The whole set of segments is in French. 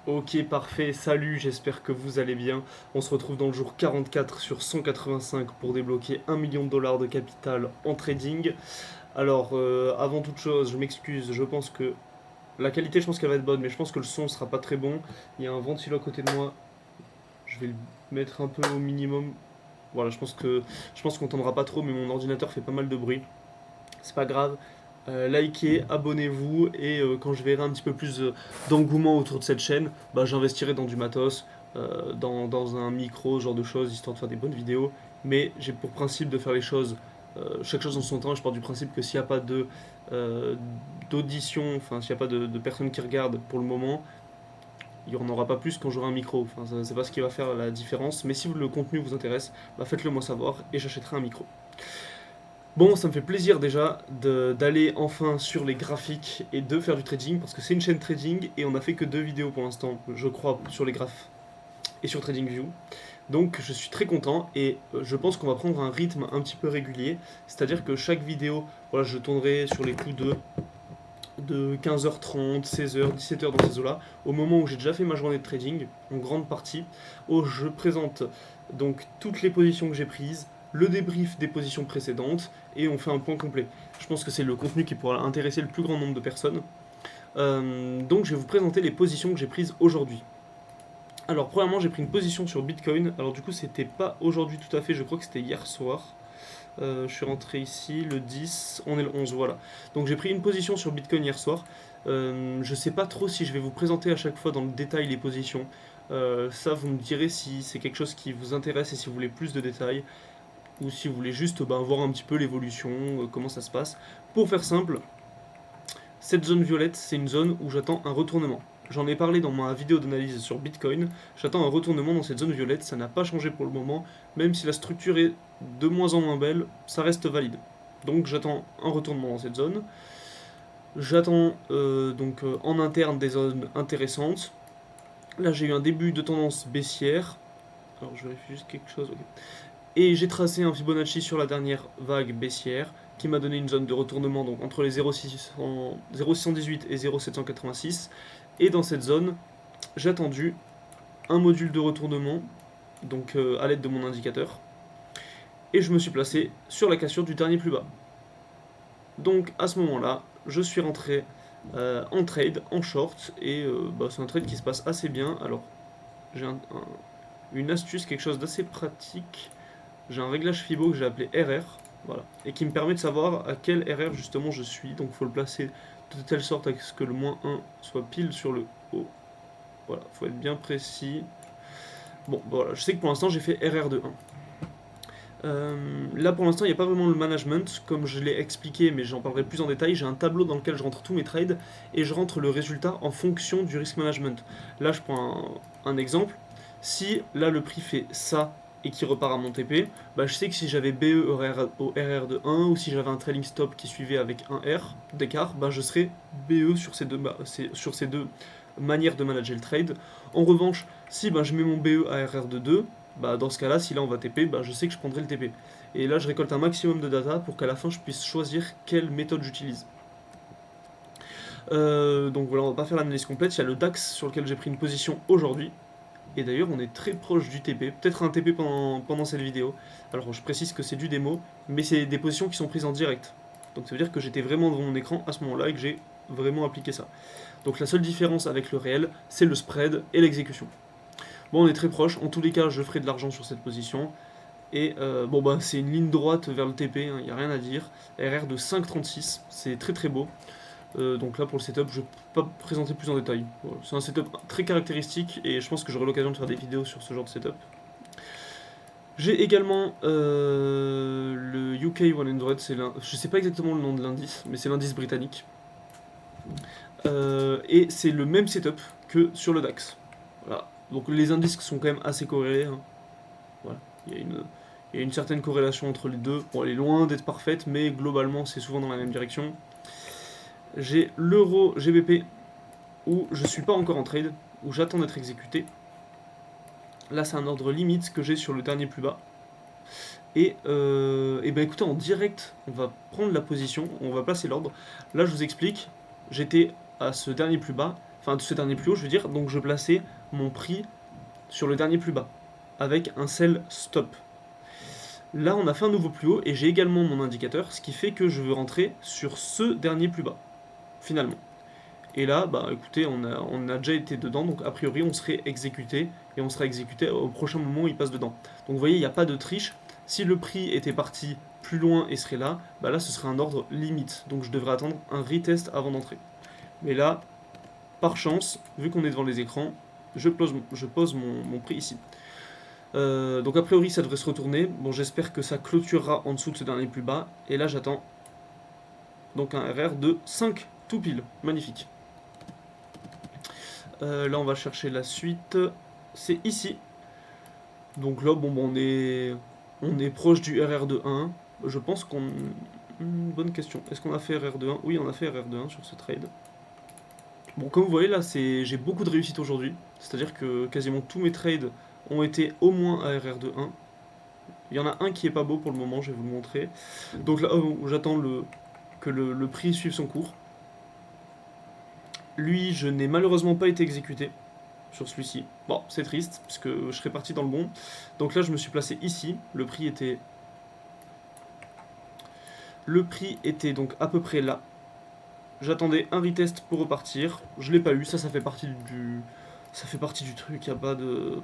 Ok, parfait, salut, j'espère que vous allez bien. On se retrouve dans le jour 44 sur 185 pour débloquer 1 million de dollars de capital en trading. Alors, avant toute chose, je m'excuse, je pense que la qualité, je pense qu'elle va être bonne, mais je pense que le son sera pas très bon. Il y a un ventilo à côté de moi, je vais le mettre un peu au minimum. Voilà, je pense qu'on n'entendra pas trop, mais mon ordinateur fait pas mal de bruit. C'est pas grave. Likez, abonnez-vous et quand je verrai un petit peu plus d'engouement autour de cette chaîne, bah, j'investirai dans du matos, dans un micro, ce genre de choses, histoire de faire des bonnes vidéos. Mais j'ai pour principe de faire les choses, chaque chose en son temps. Je pars du principe que s'il n'y a pas euh, d'audition, enfin s'il n'y a pas de personnes qui regardent pour le moment, il n'y en aura pas plus quand j'aurai un micro. Enfin, c'est pas ce qui va faire la différence. Mais si le contenu vous intéresse, bah, faites-le moi savoir et j'achèterai un micro. Bon, ça me fait plaisir déjà d'aller enfin sur les graphiques et de faire du trading parce que c'est une chaîne trading et on n'a fait que 2 vidéos pour l'instant, je crois, sur les graphes et sur TradingView. Donc je suis très content et je pense qu'on va prendre un rythme un petit peu régulier, c'est-à-dire que chaque vidéo, voilà, je tournerai sur les coups de 15h30, 16h, 17h dans ces eaux-là, au moment où j'ai déjà fait ma journée de trading, en grande partie, où je présente donc toutes les positions que j'ai prises, le débrief des positions précédentes, et on fait un point complet. Je pense que c'est le contenu qui pourra intéresser le plus grand nombre de personnes. Donc je vais vous présenter les positions que j'ai prises aujourd'hui. Alors premièrement j'ai pris une position sur Bitcoin, alors du coup c'était pas aujourd'hui tout à fait, je crois que c'était hier soir. Je suis rentré ici le 10, on est le 11, voilà. Donc j'ai pris une position sur Bitcoin hier soir. Je sais pas trop si je vais vous présenter à chaque fois dans le détail les positions. Ça, vous me direz si c'est quelque chose qui vous intéresse et si vous voulez plus de détails, ou si vous voulez juste voir un petit peu l'évolution, comment ça se passe. Pour faire simple, cette zone violette, c'est une zone où j'attends un retournement. J'en ai parlé dans ma vidéo d'analyse sur Bitcoin. J'attends un retournement dans cette zone violette. Ça n'a pas changé pour le moment. Même si la structure est de moins en moins belle, ça reste valide. Donc j'attends un retournement dans cette zone. J'attends en interne des zones intéressantes. Là j'ai eu un début de tendance baissière. Alors je vérifie juste quelque chose. Ok. Et j'ai tracé un Fibonacci sur la dernière vague baissière qui m'a donné une zone de retournement donc entre les 0,618 et 0,786. Et dans cette zone, j'ai attendu un module de retournement donc à l'aide de mon indicateur. Et je me suis placé sur la cassure du dernier plus bas. Donc à ce moment-là, je suis rentré en trade, en short, et c'est un trade qui se passe assez bien. Alors j'ai une astuce, quelque chose d'assez pratique. J'ai un réglage Fibo que j'ai appelé RR, voilà, et qui me permet de savoir à quel RR justement je suis. Donc il faut le placer de telle sorte à ce que le moins 1 soit pile sur le haut. Voilà, faut être bien précis. Bon, voilà, je sais que pour l'instant j'ai fait RR de 1. Là pour l'instant il n'y a pas vraiment le management comme je l'ai expliqué mais j'en parlerai plus en détail. J'ai un tableau dans lequel je rentre tous mes trades et je rentre le résultat en fonction du risk management. Là je prends un exemple. Si là le prix fait ça et qui repart à mon TP, bah, je sais que si j'avais BE au RR de 1 ou si j'avais un trailing stop qui suivait avec un R d'écart, bah, je serais BE sur ces deux manières de manager le trade. En revanche, si bah, je mets mon BE à RR de 2, bah, dans ce cas-là, si là on va TP, bah, je sais que je prendrai le TP. Et là, je récolte un maximum de data pour qu'à la fin, je puisse choisir quelle méthode j'utilise. Donc voilà, on va pas faire l'analyse complète. Il y a le DAX sur lequel j'ai pris une position aujourd'hui. Et d'ailleurs, on est très proche du TP. Peut-être un TP pendant cette vidéo. Alors, je précise que c'est du démo, mais c'est des positions qui sont prises en direct. Donc ça veut dire que j'étais vraiment devant mon écran à ce moment-là et que j'ai vraiment appliqué ça. Donc la seule différence avec le réel, c'est le spread et l'exécution. Bon, on est très proche. En tous les cas, je ferai de l'argent sur cette position. Et c'est une ligne droite vers le TP, il n'y a rien à dire. RR de 5,36, c'est très très beau. Donc là pour le setup, je ne vais pas présenter plus en détail. Voilà. C'est un setup très caractéristique et je pense que j'aurai l'occasion de faire des vidéos sur ce genre de setup. J'ai également le UK 100, je sais pas exactement le nom de l'indice, mais c'est l'indice britannique. Et c'est le même setup que sur le DAX. Voilà. Donc les indices sont quand même assez corrélés. Hein. Voilà. Il y a une certaine corrélation entre les deux. Bon, elle est loin d'être parfaite, mais globalement, c'est souvent dans la même direction. J'ai l'euro GBP où je suis pas encore en trade, où j'attends d'être exécuté. Là, c'est un ordre limite que j'ai sur le dernier plus bas. Et ben écoutez, en direct, on va prendre la position, on va placer l'ordre. Là, je vous explique, j'étais à ce dernier plus bas, enfin de ce dernier plus haut je veux dire, donc je plaçais mon prix sur le dernier plus bas, avec un sell stop. Là on a fait un nouveau plus haut, et j'ai également mon indicateur, ce qui fait que je veux rentrer sur ce dernier plus bas, finalement. Et là, bah écoutez, on a déjà été dedans, donc a priori on serait exécuté, et on sera exécuté au prochain moment où il passe dedans. Donc vous voyez, il n'y a pas de triche. Si le prix était parti plus loin et serait là, bah là ce serait un ordre limite, donc je devrais attendre un retest avant d'entrer. Mais là, par chance, vu qu'on est devant les écrans, je pose mon prix ici. Donc a priori ça devrait se retourner, bon j'espère que ça clôturera en dessous de ce dernier plus bas, et là j'attends donc un RR de 5 tout pile, magnifique. Là on va chercher la suite, c'est ici. Donc là bon, on est proche du RR de 1. Je pense qu'on... bonne question, est-ce qu'on a fait RR de 1? Oui, on a fait RR de 1 sur ce trade. Bon, comme vous voyez là, j'ai beaucoup de réussite aujourd'hui, c'est-à-dire que quasiment tous mes trades ont été au moins à RR de 1. Il y en a un qui est pas beau pour le moment, je vais vous le montrer. Donc là, j'attends que le prix suive son cours. Lui, je n'ai malheureusement pas été exécuté sur celui-ci. Bon, c'est triste, puisque je serais parti dans le bon. Donc là, je me suis placé ici. Le prix était donc à peu près là. J'attendais un retest pour repartir. Je l'ai pas eu, ça fait partie du truc. Il n'y a pas de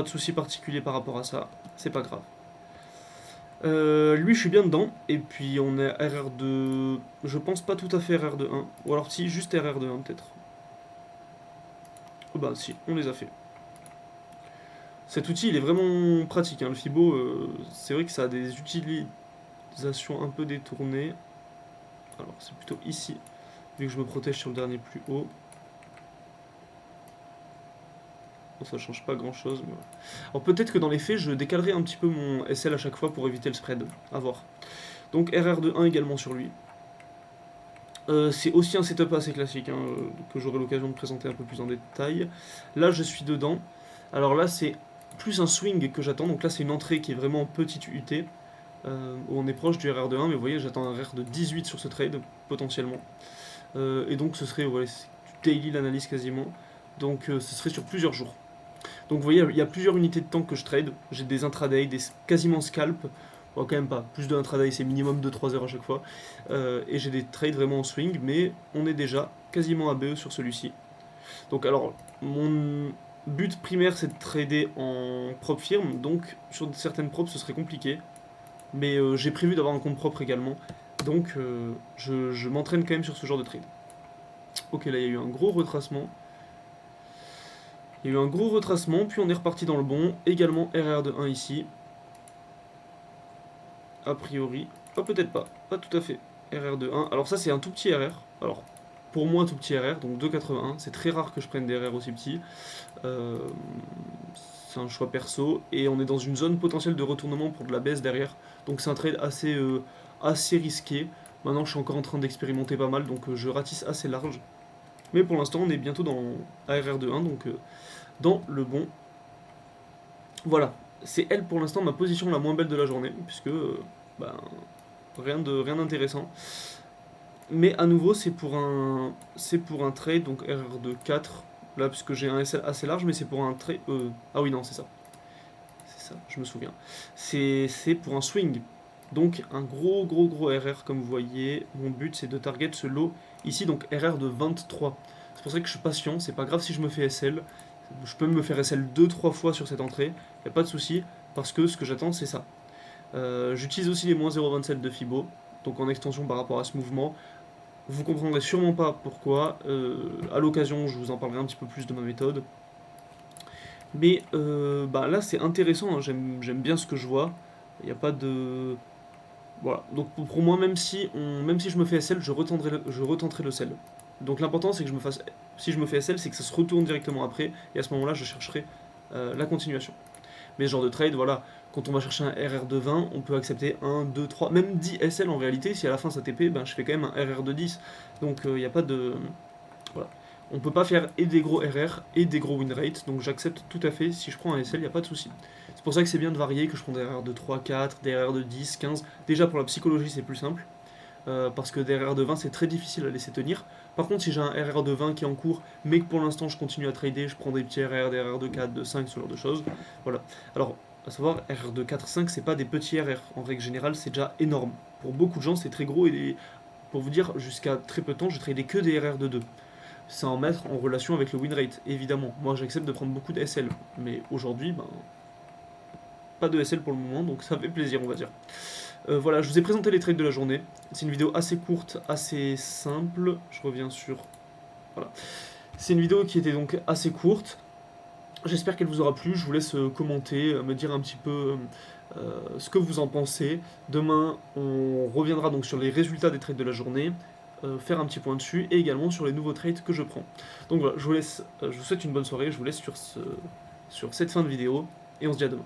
souci particulier par rapport à ça. C'est pas grave. Lui, je suis bien dedans. Et puis, on est RR de... Je pense pas tout à fait RR de 1. Ou alors si, juste RR de 1 peut-être. Oh bah si, on les a fait. Cet outil, il est vraiment pratique, hein. Le Fibo, c'est vrai que ça a des utilisations un peu détournées. Alors, c'est plutôt ici, vu que je me protège sur le dernier plus haut. Bon, ça change pas grand-chose, mais voilà. Alors, peut-être que dans les faits, je décalerai un petit peu mon SL à chaque fois pour éviter le spread. À voir. Donc, RR de 1 également sur lui. C'est aussi un setup assez classique, hein, que j'aurai l'occasion de présenter un peu plus en détail. Là, je suis dedans. Alors là, c'est plus un swing que j'attends. Donc là, c'est une entrée qui est vraiment petite UT, où on est proche du RR de 1. Mais vous voyez, j'attends un RR de 18 sur ce trade, potentiellement. Et donc, ce serait du daily l'analyse quasiment. Donc, ce serait sur plusieurs jours. Donc, vous voyez, il y a plusieurs unités de temps que je trade. J'ai des intraday, des quasiment scalp. Bon, quand même pas. Plus de intraday, c'est minimum de 3 heures à chaque fois. Et j'ai des trades vraiment en swing, mais on est déjà quasiment ABE sur celui-ci. Donc, alors, mon but primaire, c'est de trader en prop firme. Donc, sur certaines props, ce serait compliqué. Mais j'ai prévu d'avoir un compte propre également. Donc, je m'entraîne quand même sur ce genre de trade. Ok, là, il y a eu un gros retracement. Il y a eu un gros retracement, puis on est reparti dans le bon. Également RR de 1 ici. A priori. Oh, peut-être pas. Pas tout à fait. RR de 1. Alors ça, c'est un tout petit RR. Alors, pour moi, un tout petit RR, donc 2,81. C'est très rare que je prenne des RR aussi petits. C'est un choix perso. Et on est dans une zone potentielle de retournement pour de la baisse derrière. Donc c'est un trade assez risqué. Maintenant, je suis encore en train d'expérimenter pas mal, donc je ratisse assez large. Mais pour l'instant, on est bientôt dans ARR de 1, donc dans le bon. Voilà, c'est elle pour l'instant ma position la moins belle de la journée, puisque ben, rien d'intéressant. Mais à nouveau, c'est pour un trade, donc RR de 4, là, puisque j'ai un SL assez large, mais c'est pour un trade... ah oui, non, c'est ça. C'est ça, je me souviens. C'est pour un swing. Donc un gros RR comme vous voyez. Mon but c'est de target ce lot ici, donc RR de 23. C'est pour ça que je suis patient, c'est pas grave si je me fais SL. Je peux me faire SL 2-3 fois sur cette entrée, y a pas de souci, parce que ce que j'attends c'est ça. J'utilise aussi les moins 0,27 de Fibo, donc en extension par rapport à ce mouvement. Vous comprendrez sûrement pas pourquoi. À l'occasion je vous en parlerai un petit peu plus de ma méthode. Mais bah là c'est intéressant, hein. J'aime bien ce que je vois. Il n'y a pas de... Voilà, donc pour moi, même si je me fais SL, je retenterai le sell. Donc l'important, c'est que si je me fais SL, c'est que ça se retourne directement après, et à ce moment-là, je chercherai la continuation. Mais ce genre de trade, voilà, quand on va chercher un RR de 20, on peut accepter 1, 2, 3, même 10 SL en réalité. Si à la fin ça TP, ben, je fais quand même un RR de 10. Donc il n'y a pas de... Voilà. On peut pas faire et des gros RR et des gros win rate, donc j'accepte tout à fait. Si je prends un SL, il n'y a pas de souci. C'est pour ça que c'est bien de varier, que je prends des RR de 3, 4, des RR de 10, 15. Déjà pour la psychologie c'est plus simple, parce que des RR de 20 c'est très difficile à laisser tenir. Par contre, si j'ai un RR de 20 qui est en cours, mais que pour l'instant je continue à trader, je prends des petits RR, des RR de 4, de 5, ce genre de choses. Voilà. Alors, à savoir, RR de 4, 5, c'est pas des petits RR. En règle générale, c'est déjà énorme. Pour beaucoup de gens, c'est très gros et pour vous dire, jusqu'à très peu de temps, je tradais que des RR de 2. C'est en mettre en relation avec le win rate, évidemment. Moi, j'accepte de prendre beaucoup de SL, mais aujourd'hui, ben, pas de SL pour le moment, donc ça fait plaisir, on va dire. Voilà, je vous ai présenté les trades de la journée. C'est une vidéo assez courte, assez simple. Je reviens sur... Voilà. C'est une vidéo qui était donc assez courte. J'espère qu'elle vous aura plu. Je vous laisse commenter, me dire un petit peu ce que vous en pensez. Demain, on reviendra donc sur les résultats des trades de la journée, faire un petit point dessus, et également sur les nouveaux trades que je prends. Donc voilà, je vous souhaite une bonne soirée. Je vous laisse sur cette fin de vidéo, et on se dit à demain.